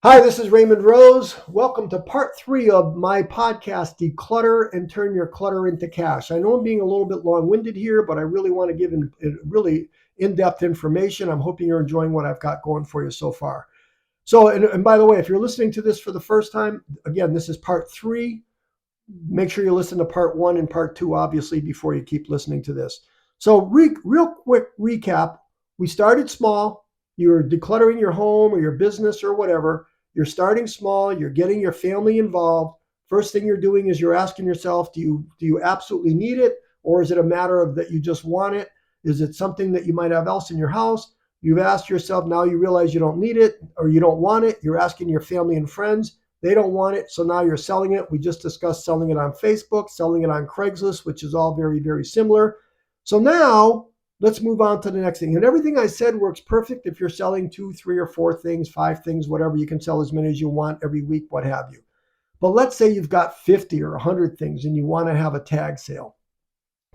Hi, this is Raymond Rose. Welcome to part 3 of my podcast, Declutter and Turn Your Clutter into Cash. I know I'm being a little bit long-winded here, but I really want to give really in-depth information. I'm hoping you're enjoying what I've got going for you so far. So, and by the way, if you're listening to this for the first time, again, this is part 3. Make sure you listen to part 1 and part 2, obviously, before you keep listening to this. So, real quick recap. We started small. You're decluttering your home or your business or whatever. You're starting small. You're getting your family involved. First thing you're doing is you're asking yourself, do you absolutely need it? Or is it a matter of that you just want it? Is it something that you might have else in your house? You've asked yourself, now you realize you don't need it or you don't want it. You're asking your family and friends. They don't want it, so now you're selling it. We just discussed selling it on Facebook, selling it on Craigslist, which is all very, very similar. So now let's move on to the next thing. And everything I said works perfect if you're selling 2, 3, or 4 things, 5 things, whatever. You can sell as many as you want every week, what have you. But let's say you've got 50 or 100 things and you want to have a tag sale.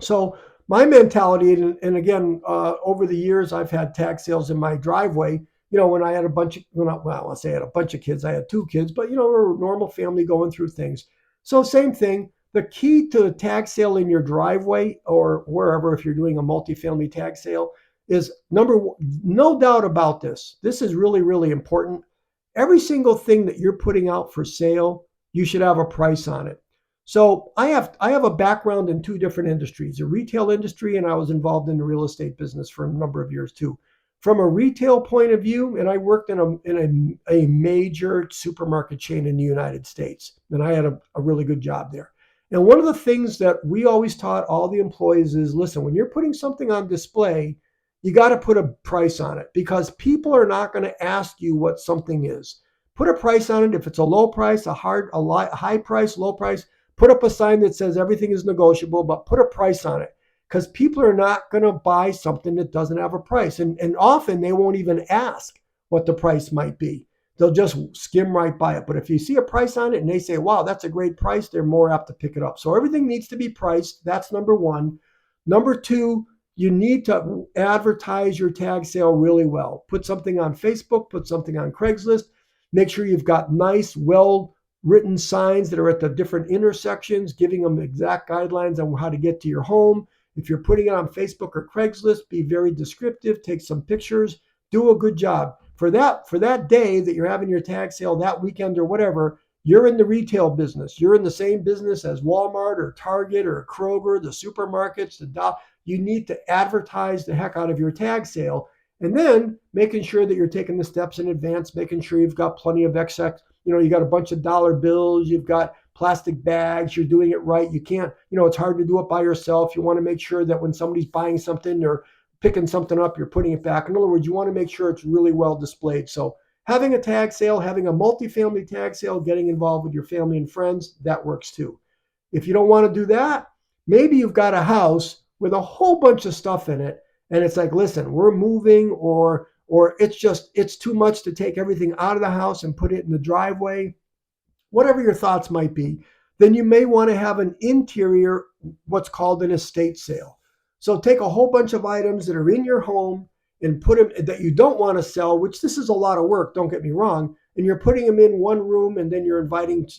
So my mentality, and again, over the years, I've had tag sales in my driveway. When I had a bunch of, well, I say I had a bunch of kids. I had 2 kids, but we're a normal family going through things. So same thing. The key to a tag sale in your driveway or wherever, if you're doing a multifamily tag sale, is number one, no doubt about this. This is really, really important. Every single thing that you're putting out for sale, you should have a price on it. So I have a background in 2 different industries, the retail industry, and I was involved in the real estate business for a number of years too. From a retail point of view, and I worked in a major supermarket chain in the United States, and I had a really good job there. And one of the things that we always taught all the employees is, listen, when you're putting something on display, you got to put a price on it because people are not going to ask you what something is. Put a price on it. If it's a low price, high price, low price, put up a sign that says everything is negotiable, but put a price on it because people are not going to buy something that doesn't have a price. And often they won't even ask what the price might be. They'll just skim right by it. But if you see a price on it and they say, wow, that's a great price, they're more apt to pick it up. So everything needs to be priced. That's number one. Number two, you need to advertise your tag sale really well. Put something on Facebook, put something on Craigslist. Make sure you've got nice, well written signs that are at the different intersections, giving them exact guidelines on how to get to your home. If you're putting it on Facebook or Craigslist, be very descriptive, take some pictures, do a good job. For that day that you're having your tag sale, that weekend or whatever, you're in the retail business. You're in the same business as Walmart or Target or Kroger, the supermarkets, you need to advertise the heck out of your tag sale. And then making sure that you're taking the steps in advance, making sure you've got plenty of excess. You got a bunch of dollar bills, you've got plastic bags, you're doing it right. You can't, it's hard to do it by yourself. You want to make sure that when somebody's buying something or picking something up, you're putting it back. In other words, you want to make sure it's really well displayed. So having a tag sale, having a multifamily tag sale, getting involved with your family and friends, that works too. If you don't want to do that, maybe you've got a house with a whole bunch of stuff in it. And it's like, listen, we're moving or it's too much to take everything out of the house and put it in the driveway, whatever your thoughts might be, then you may want to have an interior, what's called an estate sale. So take a whole bunch of items that are in your home and put them that you don't want to sell, which this is a lot of work, don't get me wrong, and you're putting them in one room and then you're inviting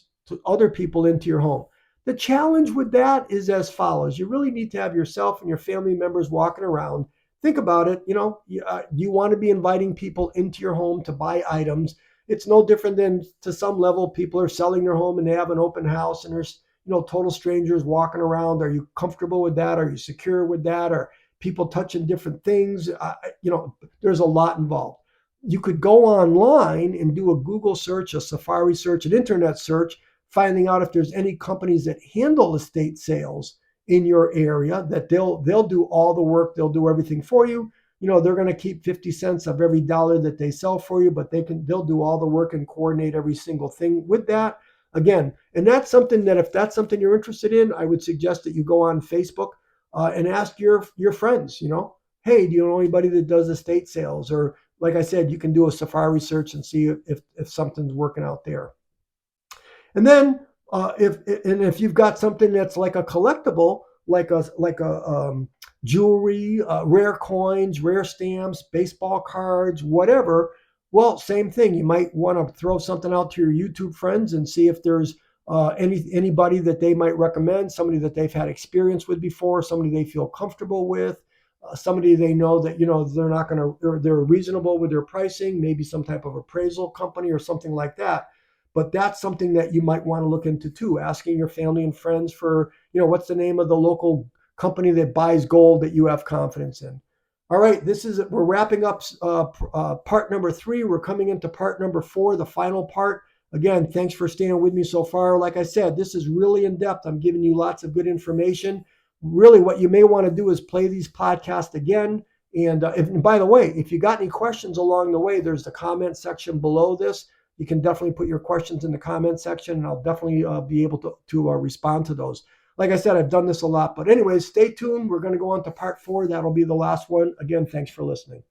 other people into your home. The challenge with that is as follows. You really need to have yourself and your family members walking around. Think about it. You want to be inviting people into your home to buy items. It's no different than to some level people are selling their home and they have an open house and there's total strangers walking around. Are you comfortable with that? Are you secure with that? Are people touching different things? There's a lot involved. You could go online and do a Google search, a Safari search, an internet search, finding out if there's any companies that handle estate sales in your area, that they'll do all the work, they'll do everything for you. They're going to keep 50 cents of every dollar that they sell for you, but they'll do all the work and coordinate every single thing with that. Again, and that's something that if that's something you're interested in, I would suggest that you go on Facebook and ask your friends, hey, do you know anybody that does estate sales? Or like I said, you can do a Safari search and see if something's working out there. And then if you've got something that's like a collectible, like a jewelry, rare coins, rare stamps, baseball cards, whatever, Well, same thing. You might want to throw something out to your YouTube friends and see if there's anybody that they might recommend, somebody that they've had experience with before, somebody they feel comfortable with, somebody they know that they're not going to, they're reasonable with their pricing, maybe some type of appraisal company or something like that. But that's something that you might want to look into too. Asking your family and friends for, what's the name of the local company that buys gold that you have confidence in. All right, we're wrapping up part number 3. We're coming into part number 4, the final part. Again, thanks for staying with me so far. Like I said, this is really in depth. I'm giving you lots of good information. Really, what you may want to do is play these podcasts again. And by the way, if you got any questions along the way, there's the comment section below this. You can definitely put your questions in the comment section, and I'll definitely be able to respond to those. Like I said, I've done this a lot. But anyways, stay tuned. We're going to go on to part 4. That'll be the last one. Again, thanks for listening.